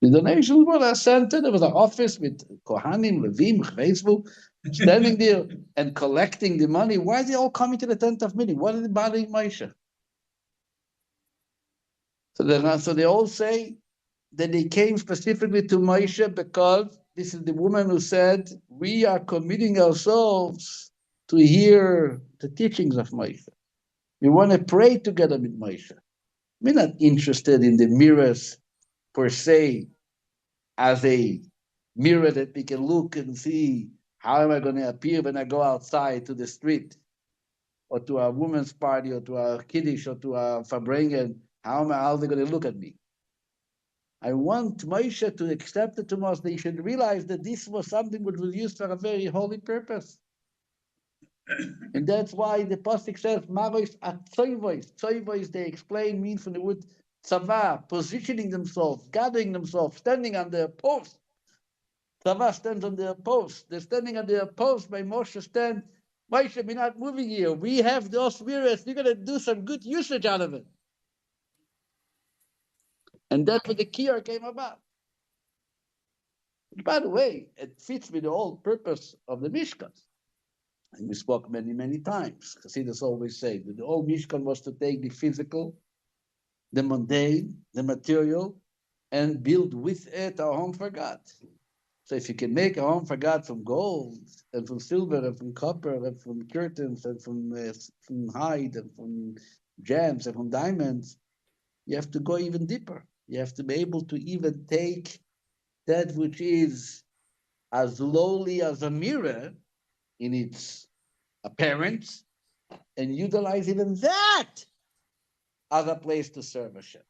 The donations were a center. There was an office with Kohanim, Levim, Chesvu, standing there and collecting the money. Why are they all coming to the tent of meeting? What are they bothering Moshe? So they all say that they came specifically to Moshe because this is the woman who said, we are committing ourselves to hear the teachings of Moshe. We want to pray together with Moshe. We're not interested in the mirrors per se as a mirror that we can look and see how am I going to appear when I go outside to the street or to a woman's party or to a kiddush or to a farbrengen. How are they going to look at me? I want Moshe to accept it to us. They should realize that this was something which was used for a very holy purpose. And that's why the pasuk says, Maros atzoivos. Tzoivos, they explain, means from the word tzava, positioning themselves, gathering themselves, standing on their post. Tzava stands on their post. They're standing on their post by Moshe stand. Moshe, we're not moving here. We have those mirrors. We're going to do some good usage out of it. And that's what the kiyar came about. By the way, it fits with the whole purpose of the Mishkan. And we spoke many, many times. Chassidus always say that the whole Mishkan was to take the physical, the mundane, the material, and build with it a home for God. So if you can make a home for God from gold, and from silver, and from copper, and from curtains, and from hide, and from gems, and from diamonds, you have to go even deeper. You have to be able to even take that which is as lowly as a mirror in its appearance, and utilize even that as a place to serve Hashem.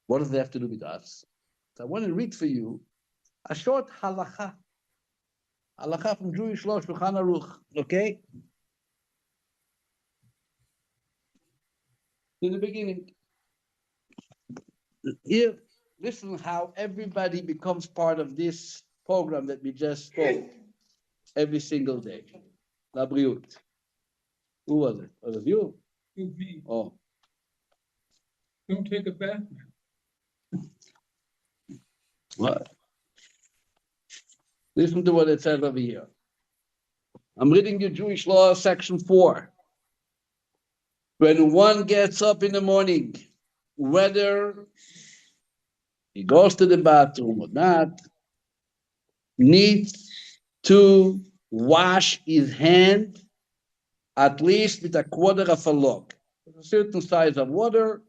What does that have to do with us? So I want to read for you a short halacha. Halacha from Jewish law, Shulchan Aruch, okay? In the beginning. Here, listen how everybody becomes part of this program that we just spoke every single day. Labriut. Who was it? Was it you? Me. Oh. Don't take it back, man. What? Listen to what it says over here. I'm reading you Jewish law, section 4. When one gets up in the morning, whether he goes to the bathroom or not, needs to wash his hand at least with a quarter of a log. A certain size of water,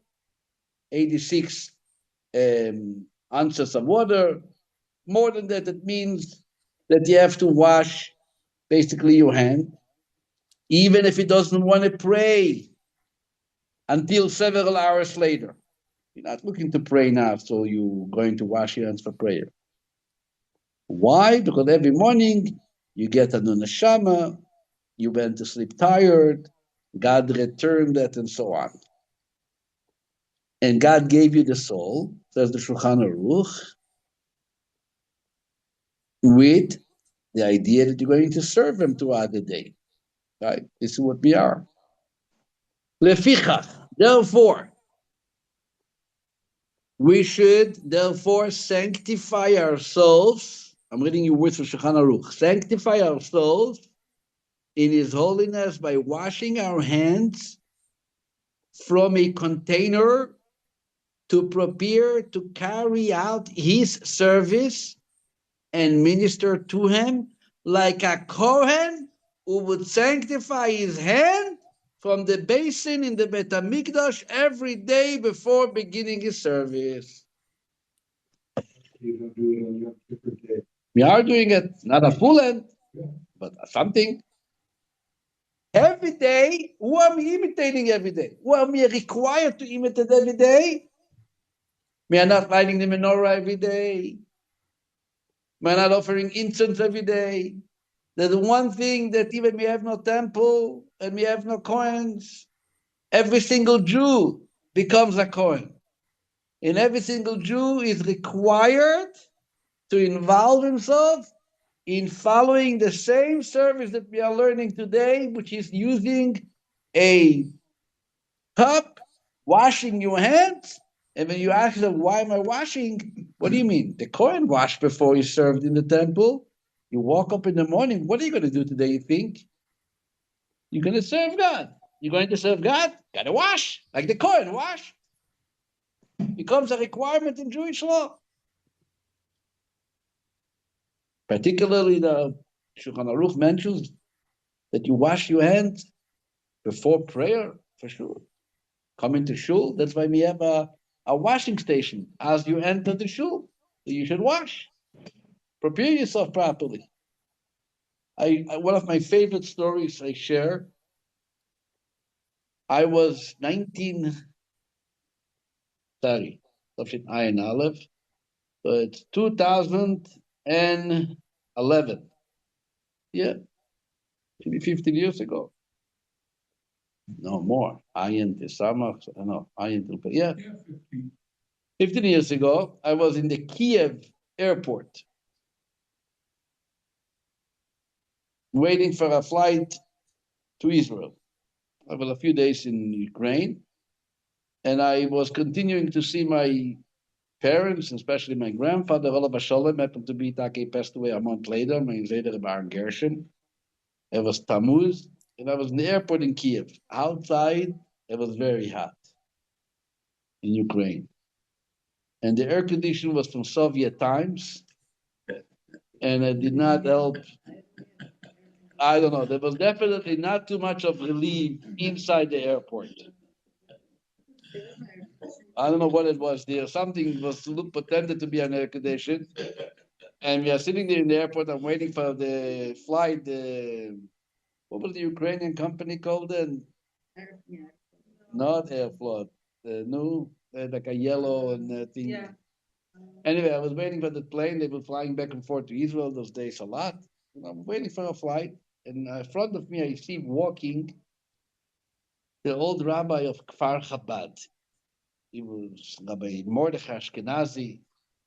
86 ounces of water. More than that, it means that you have to wash basically your hand, even if he doesn't want to pray until several hours later. You're not looking to pray now, so you're going to wash your hands for prayer. Why? Because every morning you get a neshama, you went to sleep tired, God returned that, and so on. And God gave you the soul, says the Shulchan Aruch, with the idea that you're going to serve Him throughout the day. Right? This is what we are. Lefichach, therefore, we should therefore sanctify ourselves. I'm reading you words from Shulchan Aruch. Sanctify ourselves in His holiness by washing our hands from a container to prepare to carry out his service and minister to him like a Kohen who would sanctify his hand from the basin in the Bet HaMikdash every day before beginning his service. You don't do it on Yom Kippur Day. We are doing it, not a full end, but something. Every day, who are we imitating every day? Who are we required to imitate every day? We are not lighting the menorah every day. We are not offering incense every day. There's one thing that even we have no temple and we have no coins, every single Jew becomes a Kohen. And every single Jew is required to involve himself in following the same service that we are learning today, which is using a cup, washing your hands. And when you ask them, why am I washing? What do you mean? The Kohen washed before he served in the temple. You walk up in the morning, what are you going to do today, you think? You're going to serve God. You're going to serve God? Got to wash, like the Kohen wash. Becomes a requirement in Jewish law. Particularly the Shulchan Aruch mentions that you wash your hands before prayer, for sure. Come into shul, that's why we have a washing station. As you enter the shul, you should wash. Prepare yourself properly. One of my favorite stories I share, I was Ayin Aleph, so it's 2011. Yeah, maybe 15 years ago. No more. Ayin Tisamach, no, Ayin Tilpeh. Yeah, Yeah, 15. 15 years ago, I was in the Kiev airport waiting for a flight to Israel. I was a few days in Ukraine, and I was continuing to see my parents, especially my grandfather, Olav Sholem, happened to be Take, passed away a month later, my Zeder Bar Gershon. It was Tammuz, and I was in the airport in Kiev. Outside, it was very hot in Ukraine. And the air condition was from Soviet times, and it did not help. I don't know. There was definitely not too much of relief inside the airport. I don't know what it was there. Something was pretended to be an air condition. And we are sitting there in the airport. I'm waiting for the flight. What was the Ukrainian company called then? Not Airflot. The new, like a yellow and thing. Yeah. Anyway, I was waiting for the plane. They were flying back and forth to Israel those days a lot. And I'm waiting for a flight. And in front of me, I see walking the old rabbi of Kfar Chabad. He was Rabbi Mordechai Ashkenazi,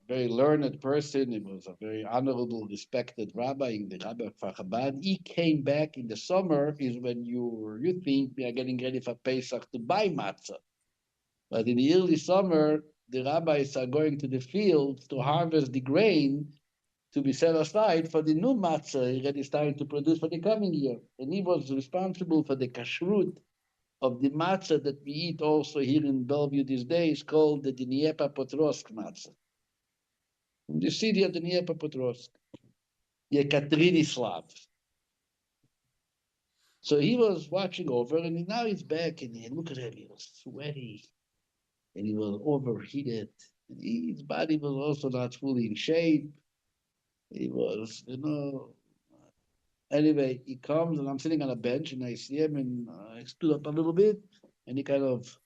very learned person. He was a very honorable, respected rabbi in the Rabbi of Kfar Chabad. He came back in the summer, is when you think we are getting ready for Pesach to buy matzah. But in the early summer, the rabbis are going to the fields to harvest the grain to be set aside for the new matzah that is starting to produce for the coming year. And he was responsible for the kashrut of the matzah that we eat also here in Bellevue these days, called the Dnieper-Petrovsk matzah. From the city of Dnieper-Petrovsk, Yekaterinoslav. So he was watching over, and now he's back, and look at him, he was sweaty, and he was overheated. And his body was also not fully in shape. He was, anyway, he comes, and I'm sitting on a bench, and I see him, and I stood up a little bit, and he kind of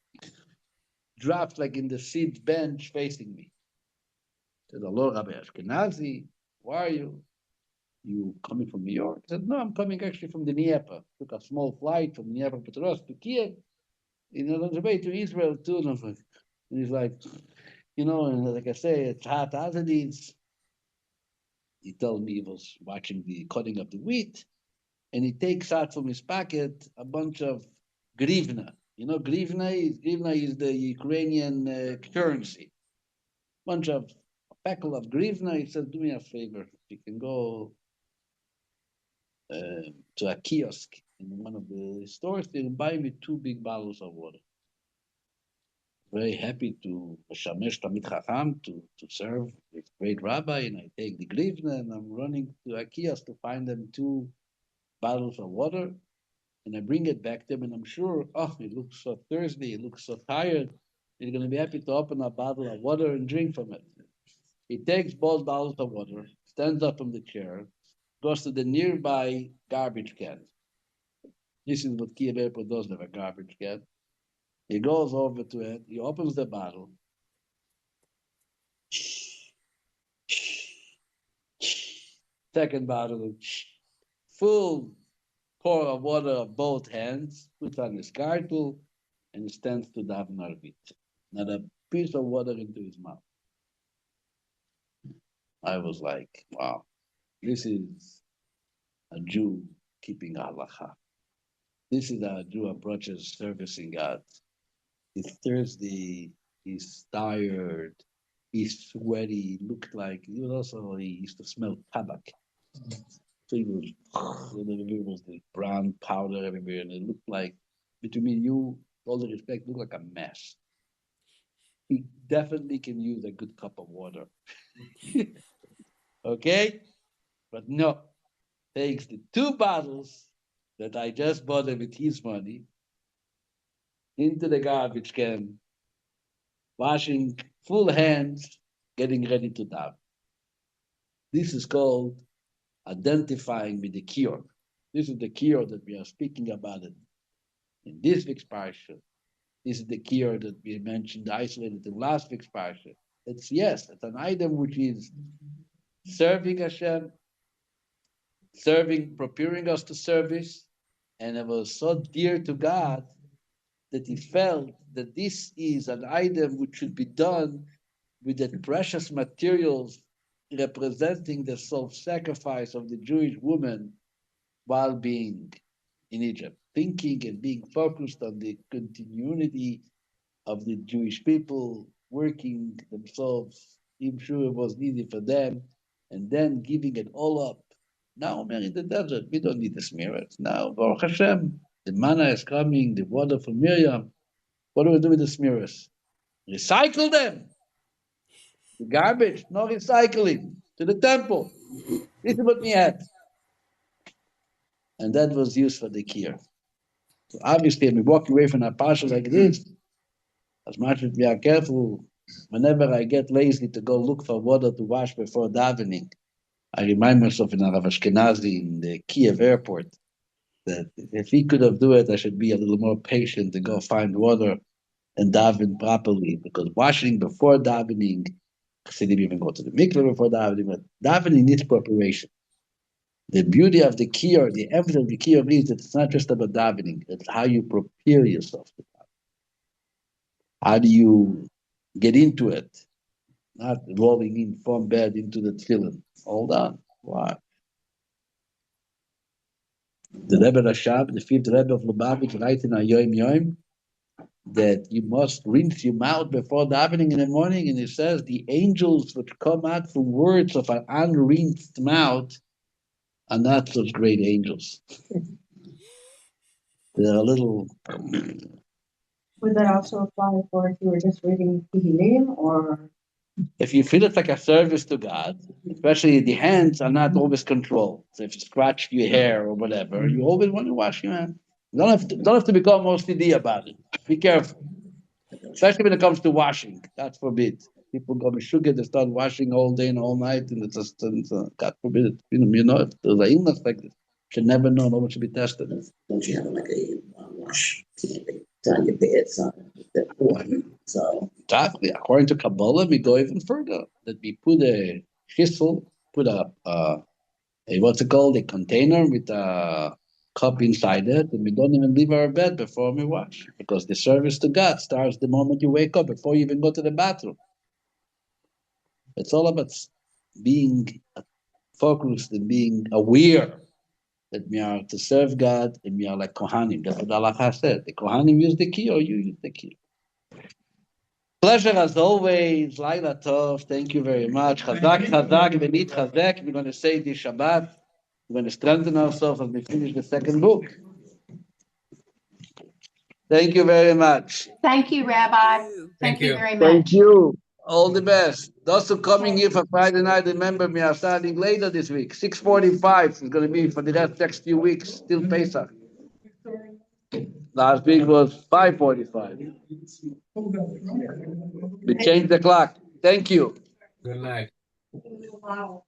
dropped like in the seat bench facing me. I said, hello, Rabbi Ashkenazi, who are you? You coming from New York? I said, no, I'm coming actually from the Dnieper. Took a small flight from Dnieper-Petrovsk to Kiev. On the way to Israel too. And he's like, and like I say, it's hot as it is. He told me he was watching the cutting of the wheat, and he takes out from his pocket a bunch of grivna. Grivna is the Ukrainian currency. Bunch of a packle of grivna. He said, do me a favor. You can go to a kiosk in one of the stores there and buy me 2 big bottles of water. very happy to Shamesh Tamid Chacham, to serve with great rabbi, and I take the grivna and I'm running to Akias to find them 2 bottles of water, and I bring it back to him, and I'm sure, oh, he looks so thirsty, he looks so tired, he's going to be happy to open a bottle of water and drink from it. He takes both bottles of water, stands up from the chair, goes to the nearby garbage can. This is what Kiev Airport does have, a garbage can. He goes over to it, he opens the bottle. Second bottle, full pour of water of both hands, puts on his gargle, and he stands to daven Arvit. Not a piece of water into his mouth. I was like, wow, this is a Jew keeping halacha. This is a Jew approaches servicing God. He's thirsty, he's tired, he's sweaty, he looked like, he used to smell tabak. So he was, there was the brown powder everywhere, and it looked like, between me and you, all the respect, looked like a mess. He definitely can use a good cup of water. Okay? But no, takes the 2 bottles that I just bought him with his money into the garbage can, washing full hands, getting ready to daven. This is called identifying with the cure. This is the cure that we are speaking about it in this week's Parsha. This is the cure that we mentioned, isolated in last week's Parsha. It's an item which is serving Hashem, preparing us to service, and it was so dear to God that he felt that this is an item which should be done with the precious materials representing the self-sacrifice of the Jewish woman while being in Egypt, thinking and being focused on the continuity of the Jewish people, working themselves. I'm sure it was easy for them, and then giving it all up. Now we're in the desert. We don't need the smears. Now, Baruch Hashem, the manna is coming, the water from Miriam. What do we do with the smears? Recycle them. The garbage, no recycling. To the temple. This is what we had. And that was used for the cure. So obviously, when we walk away from a Parsha like this, as much as we are careful, whenever I get lazy to go look for water to wash before davening, I remind myself in Rav Ashkenazi in the Kiev airport that if he could have done it, I should be a little more patient to go find water and daven properly. Because washing before davening, Chassidim even go to the mikveh before davening, but davening needs preparation. The beauty of the kiyur, the emphasis of the kiyur is that it's not just about davening, it's how you prepare yourself to daven. How do you get into it? Not rolling in from bed into the tefillin. Hold on. Why? The Rebbe Rashab, the 5th Rebbe of Lubavitch, writes in Ayoim Yoim that you must rinse your mouth before davening in the morning, and he says the angels which come out from words of an unrinsed mouth are not such great angels. They're a little. Would that also apply for if you were just reading Tehillim or? If you feel it's like a service to God, especially the hands are not always controlled. So if you scratch your hair or whatever, you always want to wash your hands. You don't have to become OCD about it. Be careful. Especially when it comes to washing. God forbid. People go to sugar, they start washing all day and all night, and it's just, God forbid it. If there's an illness like this, should never know, no one should be tested. Don't you have like a wash candy on your bed, so Exactly. According to Kabbalah, we go even further. That we put a chisel, put a what's it called, a container with a cup inside it, and we don't even leave our bed before we wash, because the service to God starts the moment you wake up, before you even go to the bathroom. It's all about being focused and being aware that we are to serve God and we are like Kohanim. That's what Allah said. The Kohanim use the key, or you use the key. Pleasure as always. Laila Tov. Thank you very much. Chazak, chazak, benit chazak. We're going to say this Shabbat. We're going to strengthen ourselves as we finish the second book. Thank you very much. Thank you, Rabbi. Thank you very much. Thank you. All the best. Those who coming here for Friday night, remember we are starting later this week. 6:45 is going to be for the next few weeks, till Pesach. Last week was 5:45. We changed the clock. Thank you. Good night. Wow.